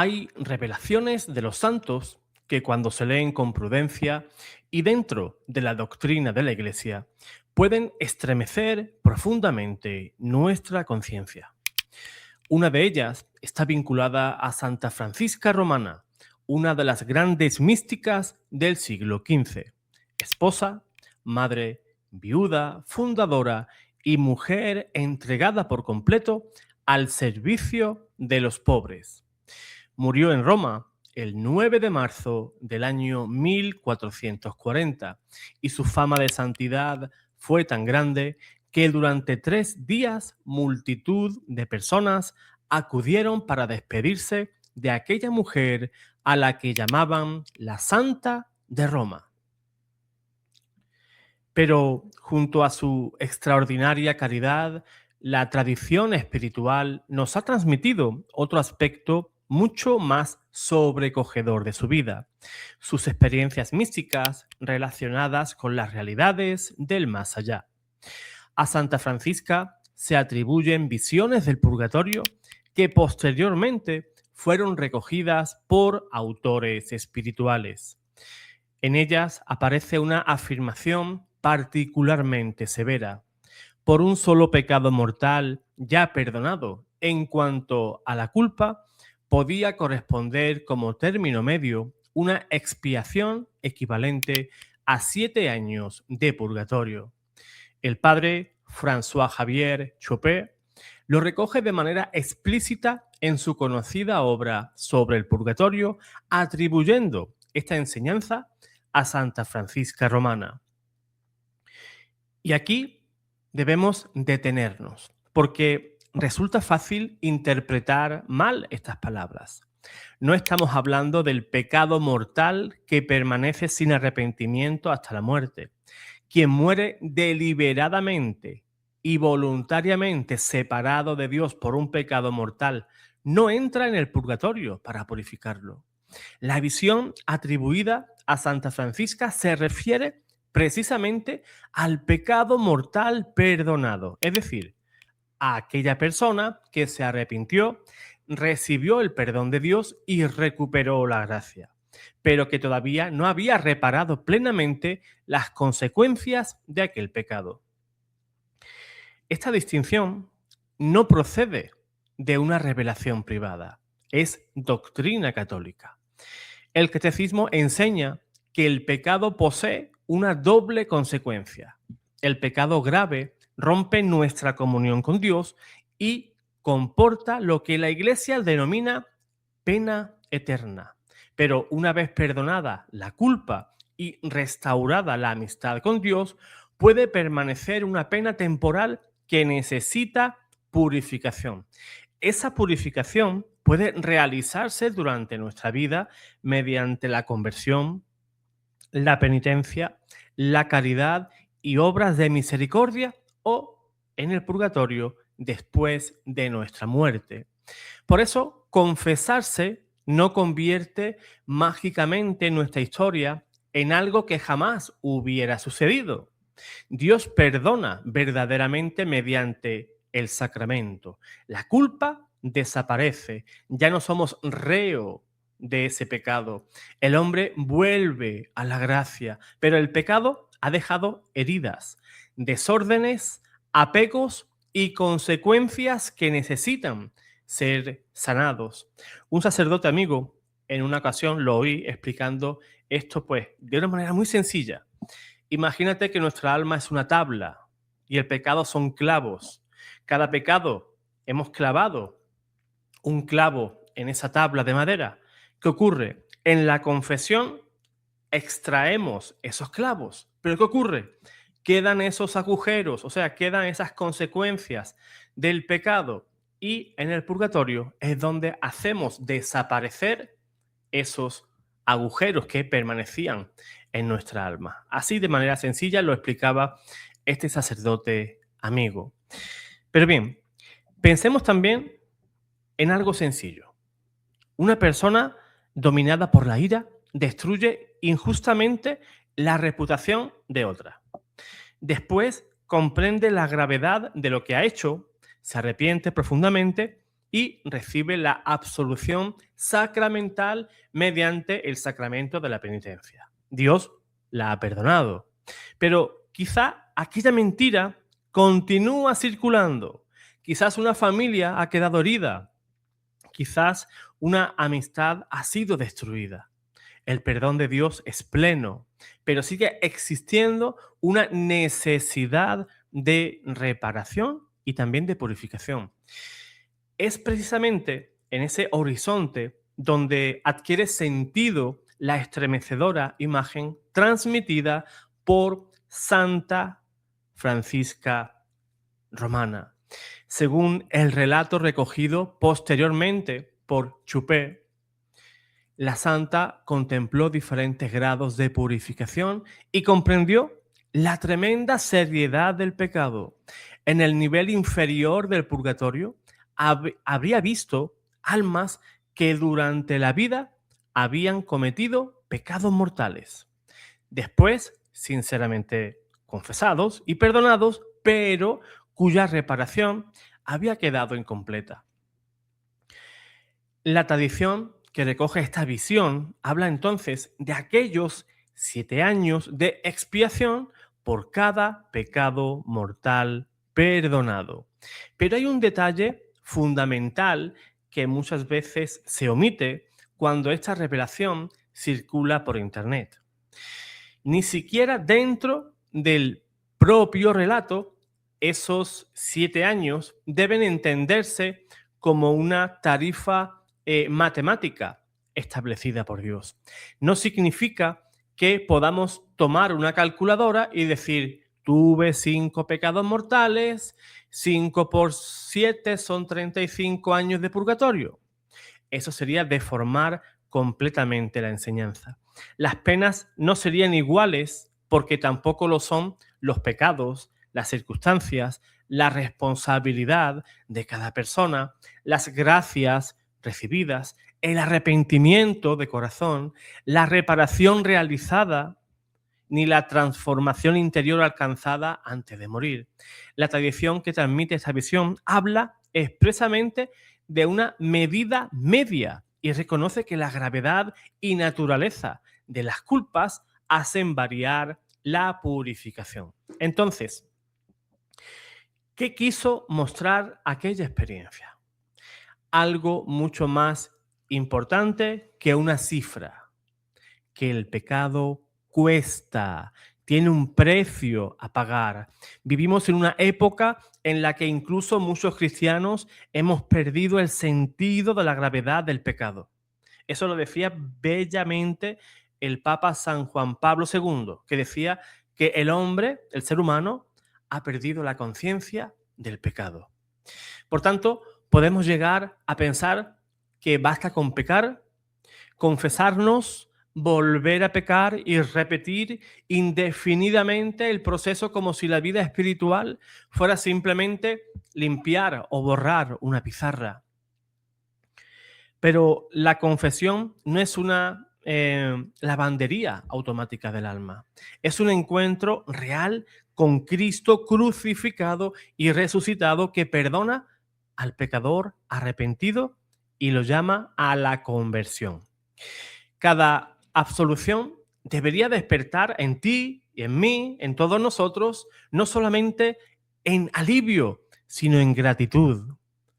Hay revelaciones de los santos que cuando se leen con prudencia y dentro de la doctrina de la Iglesia, pueden estremecer profundamente nuestra conciencia. Una de ellas está vinculada a Santa Francisca Romana, una de las grandes místicas del siglo XV, esposa, madre, viuda, fundadora y mujer entregada por completo al servicio de los pobres. Murió en Roma el 9 de marzo del año 1440 y su fama de santidad fue tan grande que durante 3 días multitud de personas acudieron para despedirse de aquella mujer a la que llamaban la Santa de Roma. Pero junto a su extraordinaria caridad, la tradición espiritual nos ha transmitido otro aspecto mucho más sobrecogedor de su vida, sus experiencias místicas relacionadas con las realidades del más allá. A Santa Francisca se atribuyen visiones del purgatorio que posteriormente fueron recogidas por autores espirituales. En ellas aparece una afirmación particularmente severa. Por un solo pecado mortal ya perdonado en cuanto a la culpa, podía corresponder como término medio una expiación equivalente a 7 años de purgatorio. El padre François Xavier Chopin lo recoge de manera explícita en su conocida obra sobre el purgatorio, atribuyendo esta enseñanza a Santa Francisca Romana. Y aquí debemos detenernos, porque resulta fácil interpretar mal estas palabras. No estamos hablando del pecado mortal que permanece sin arrepentimiento hasta la muerte. Quien muere deliberadamente y voluntariamente separado de Dios por un pecado mortal no entra en el purgatorio para purificarlo. La visión atribuida a Santa Francisca se refiere precisamente al pecado mortal perdonado, es decir, a aquella persona que se arrepintió, recibió el perdón de Dios y recuperó la gracia, pero que todavía no había reparado plenamente las consecuencias de aquel pecado. Esta distinción no procede de una revelación privada, es doctrina católica. El catecismo enseña que el pecado posee una doble consecuencia. El pecado grave rompe nuestra comunión con Dios y comporta lo que la Iglesia denomina pena eterna. Pero una vez perdonada la culpa y restaurada la amistad con Dios, puede permanecer una pena temporal que necesita purificación. Esa purificación puede realizarse durante nuestra vida mediante la conversión, la penitencia, la caridad y obras de misericordia o en el purgatorio después de nuestra muerte. Por eso, confesarse no convierte mágicamente nuestra historia en algo que jamás hubiera sucedido. Dios perdona verdaderamente mediante el sacramento. La culpa desaparece, ya no somos reo de ese pecado. El hombre vuelve a la gracia, pero el pecado ha dejado heridas, desórdenes, apegos y consecuencias que necesitan ser sanados. Un sacerdote amigo en una ocasión lo oí explicando esto pues de una manera muy sencilla. Imagínate que nuestra alma es una tabla y el pecado son clavos. Cada pecado hemos clavado un clavo en esa tabla de madera. ¿Qué ocurre? En la confesión extraemos esos clavos. ¿Pero qué ocurre? Quedan esos agujeros, o sea, quedan esas consecuencias del pecado. Y en el purgatorio es donde hacemos desaparecer esos agujeros que permanecían en nuestra alma. Así de manera sencilla lo explicaba este sacerdote amigo. Pero bien, pensemos también en algo sencillo. Una persona dominada por la ira destruye injustamente la reputación de otra. Después comprende la gravedad de lo que ha hecho, se arrepiente profundamente y recibe la absolución sacramental mediante el sacramento de la penitencia. Dios la ha perdonado. Pero quizá aquella mentira continúa circulando. Quizás una familia ha quedado herida. Quizás una amistad ha sido destruida. El perdón de Dios es pleno, pero sigue existiendo una necesidad de reparación y también de purificación. Es precisamente en ese horizonte donde adquiere sentido la estremecedora imagen transmitida por Santa Francisca Romana. Según el relato recogido posteriormente por Chupé, la santa contempló diferentes grados de purificación y comprendió la tremenda seriedad del pecado. En el nivel inferior del purgatorio habría visto almas que durante la vida habían cometido pecados mortales. Después, sinceramente confesados y perdonados, pero cuya reparación había quedado incompleta. La tradición que recoge esta visión habla entonces de aquellos 7 años de expiación por cada pecado mortal perdonado. Pero hay un detalle fundamental que muchas veces se omite cuando esta revelación circula por Internet. Ni siquiera dentro del propio relato, esos 7 años deben entenderse como una tarifa matemática establecida por Dios. No significa que podamos tomar una calculadora y decir, tuve 5 pecados mortales, 5 por 7 son 35 años de purgatorio. Eso sería deformar completamente la enseñanza. Las penas no serían iguales porque tampoco lo son los pecados, las circunstancias, la responsabilidad de cada persona, las gracias recibidas, el arrepentimiento de corazón, la reparación realizada, ni la transformación interior alcanzada antes de morir. La tradición que transmite esta visión habla expresamente de una medida media y reconoce que la gravedad y naturaleza de las culpas hacen variar la purificación. Entonces, ¿qué quiso mostrar aquella experiencia? Algo mucho más importante que una cifra, que el pecado cuesta, tiene un precio a pagar. Vivimos en una época en la que incluso muchos cristianos hemos perdido el sentido de la gravedad del pecado. Eso lo decía bellamente el Papa San Juan Pablo II, que decía que el hombre, el ser humano, ha perdido la conciencia del pecado. Por tanto, podemos llegar a pensar que basta con pecar, confesarnos, volver a pecar y repetir indefinidamente el proceso como si la vida espiritual fuera simplemente limpiar o borrar una pizarra. Pero la confesión no es una lavandería automática del alma. Es un encuentro real con Cristo crucificado y resucitado que perdona al pecador arrepentido y lo llama a la conversión. Cada absolución debería despertar en ti y en mí, en todos nosotros, no solamente en alivio, sino en gratitud,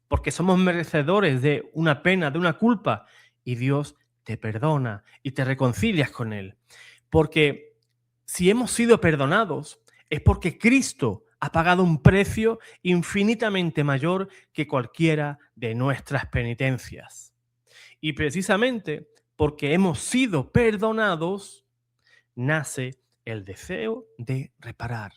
porque somos merecedores de una pena, de una culpa, y Dios te perdona y te reconcilias con Él. Porque si hemos sido perdonados, es porque Cristo ha pagado un precio infinitamente mayor que cualquiera de nuestras penitencias. Y precisamente porque hemos sido perdonados, nace el deseo de reparar.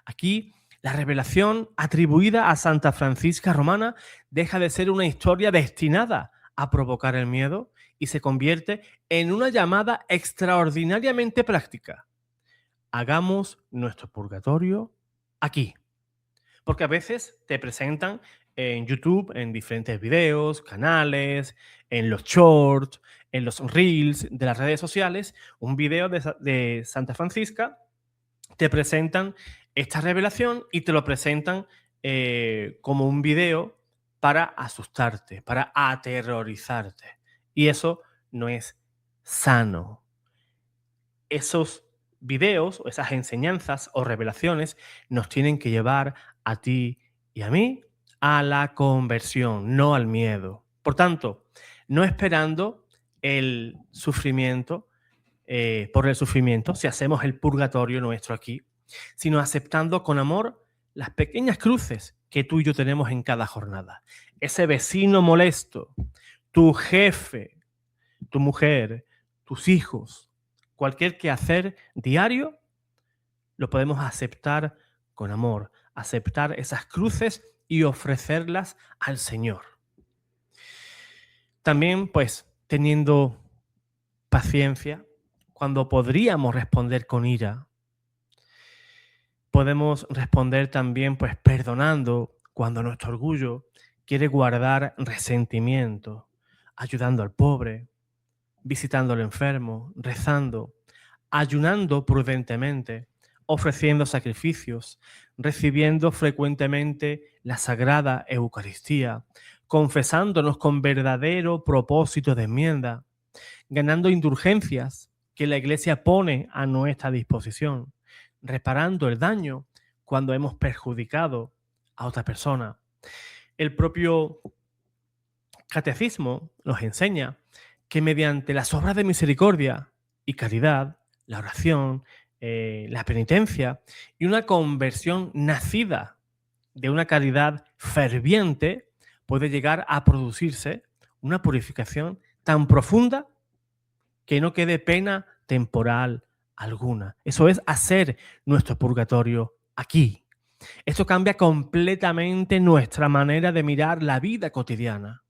Aquí, la revelación atribuida a Santa Francisca Romana deja de ser una historia destinada a provocar el miedo y se convierte en una llamada extraordinariamente práctica. Hagamos nuestro purgatorio aquí. Porque a veces te presentan en YouTube, en diferentes videos, canales, en los shorts, en los reels de las redes sociales, un video de Santa Francisca, te presentan esta revelación y te lo presentan como un video para asustarte, para aterrorizarte. Y eso no es sano. Esos videos o esas enseñanzas o revelaciones nos tienen que llevar a ti y a mí a la conversión, no al miedo. Por tanto, no esperando el sufrimiento, por el sufrimiento, si hacemos el purgatorio nuestro aquí, sino aceptando con amor las pequeñas cruces que tú y yo tenemos en cada jornada. Ese vecino molesto, tu jefe, tu mujer, tus hijos, cualquier quehacer diario, lo podemos aceptar con amor, aceptar esas cruces y ofrecerlas al Señor. También, pues, teniendo paciencia, cuando podríamos responder con ira, podemos responder también, pues, perdonando cuando nuestro orgullo quiere guardar resentimiento, ayudando al pobre, visitando al enfermo, rezando, ayunando prudentemente, ofreciendo sacrificios, recibiendo frecuentemente la Sagrada Eucaristía, confesándonos con verdadero propósito de enmienda, ganando indulgencias que la Iglesia pone a nuestra disposición, reparando el daño cuando hemos perjudicado a otra persona. El propio Catecismo nos enseña que mediante las obras de misericordia y caridad, la oración, la penitencia y una conversión nacida de una caridad ferviente, puede llegar a producirse una purificación tan profunda que no quede pena temporal alguna. Eso es hacer nuestro purgatorio aquí. Esto cambia completamente nuestra manera de mirar la vida cotidiana.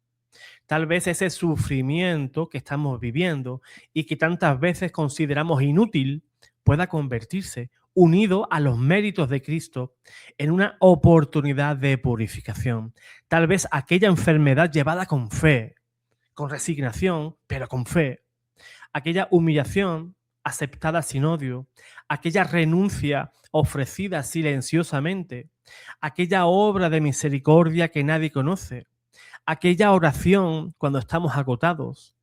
Tal vez ese sufrimiento que estamos viviendo y que tantas veces consideramos inútil pueda convertirse, unido a los méritos de Cristo, en una oportunidad de purificación. Tal vez aquella enfermedad llevada con fe, con resignación, pero con fe, aquella humillación aceptada sin odio, aquella renuncia ofrecida silenciosamente, aquella obra de misericordia que nadie conoce, aquella oración cuando estamos agotados,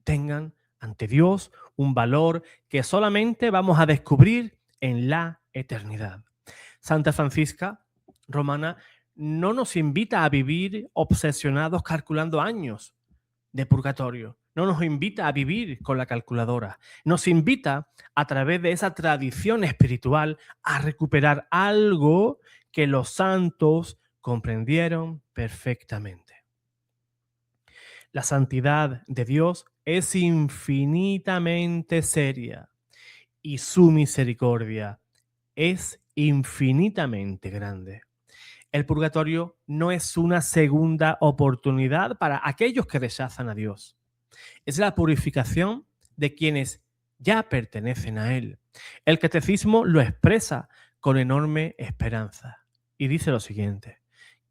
tengan ante Dios un valor que solamente vamos a descubrir en la eternidad. Santa Francisca Romana no nos invita a vivir obsesionados calculando años de purgatorio. No nos invita a vivir con la calculadora. Nos invita a través de esa tradición espiritual a recuperar algo que los santos comprendieron perfectamente. La santidad de Dios es infinitamente seria y su misericordia es infinitamente grande. El purgatorio no es una segunda oportunidad para aquellos que rechazan a Dios. Es la purificación de quienes ya pertenecen a Él. El catecismo lo expresa con enorme esperanza y dice lo siguiente: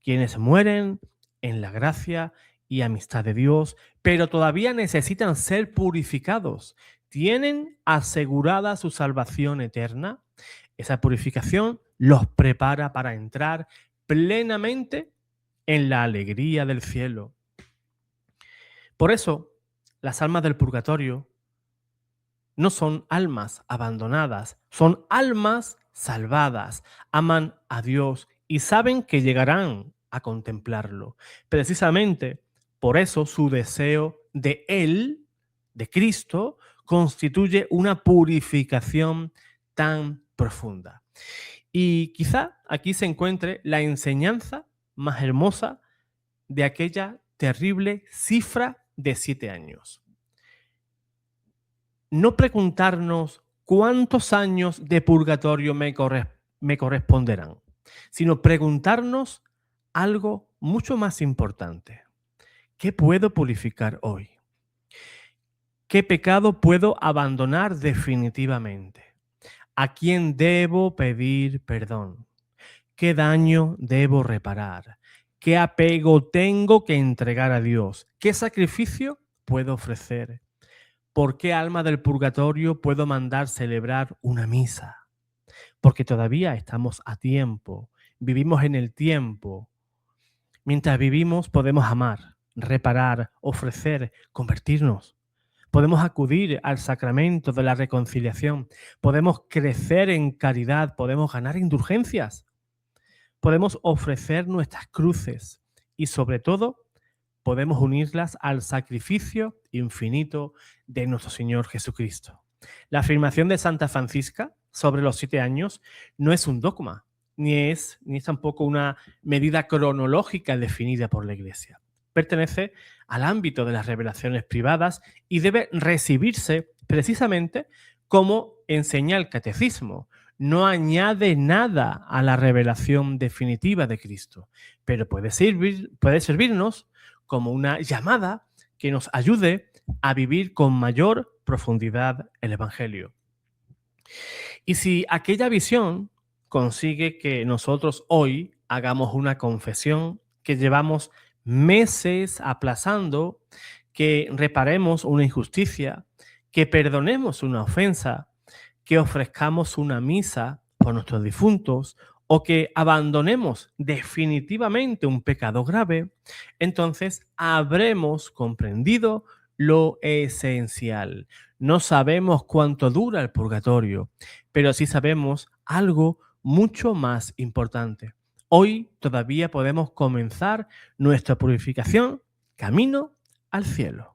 quienes mueren en la gracia y amistad de Dios, pero todavía necesitan ser purificados, ¿tienen asegurada su salvación eterna? Esa purificación los prepara para entrar plenamente en la alegría del cielo. Por eso, las almas del purgatorio no son almas abandonadas, son almas salvadas, aman a Dios y saben que llegarán a contemplarlo. Precisamente por eso su deseo de Él, de Cristo, constituye una purificación tan profunda. Y quizá aquí se encuentre la enseñanza más hermosa de aquella terrible cifra de 7 años. No preguntarnos cuántos años de purgatorio me corresponderán, sino preguntarnos algo mucho más importante. ¿Qué puedo purificar hoy? ¿Qué pecado puedo abandonar definitivamente? ¿A quién debo pedir perdón? ¿Qué daño debo reparar? ¿Qué apego tengo que entregar a Dios? ¿Qué sacrificio puedo ofrecer? ¿Por qué alma del purgatorio puedo mandar celebrar una misa? Porque todavía estamos a tiempo, vivimos en el tiempo. Mientras vivimos podemos amar, reparar, ofrecer, convertirnos. Podemos acudir al sacramento de la reconciliación, podemos crecer en caridad, podemos ganar indulgencias, podemos ofrecer nuestras cruces y sobre todo podemos unirlas al sacrificio infinito de nuestro Señor Jesucristo. La afirmación de Santa Francisca sobre los 7 años no es un dogma, ni es tampoco una medida cronológica definida por la Iglesia. Pertenece al ámbito de las revelaciones privadas y debe recibirse precisamente como enseña el catecismo. No añade nada a la revelación definitiva de Cristo, pero puede servirnos como una llamada que nos ayude a vivir con mayor profundidad el Evangelio. Y si aquella visión consigue que nosotros hoy hagamos una confesión que llevamos meses aplazando, que reparemos una injusticia, que perdonemos una ofensa, que ofrezcamos una misa por nuestros difuntos o que abandonemos definitivamente un pecado grave, entonces habremos comprendido lo esencial. No sabemos cuánto dura el purgatorio, pero sí sabemos algo mucho más importante. Hoy todavía podemos comenzar nuestra purificación camino al cielo.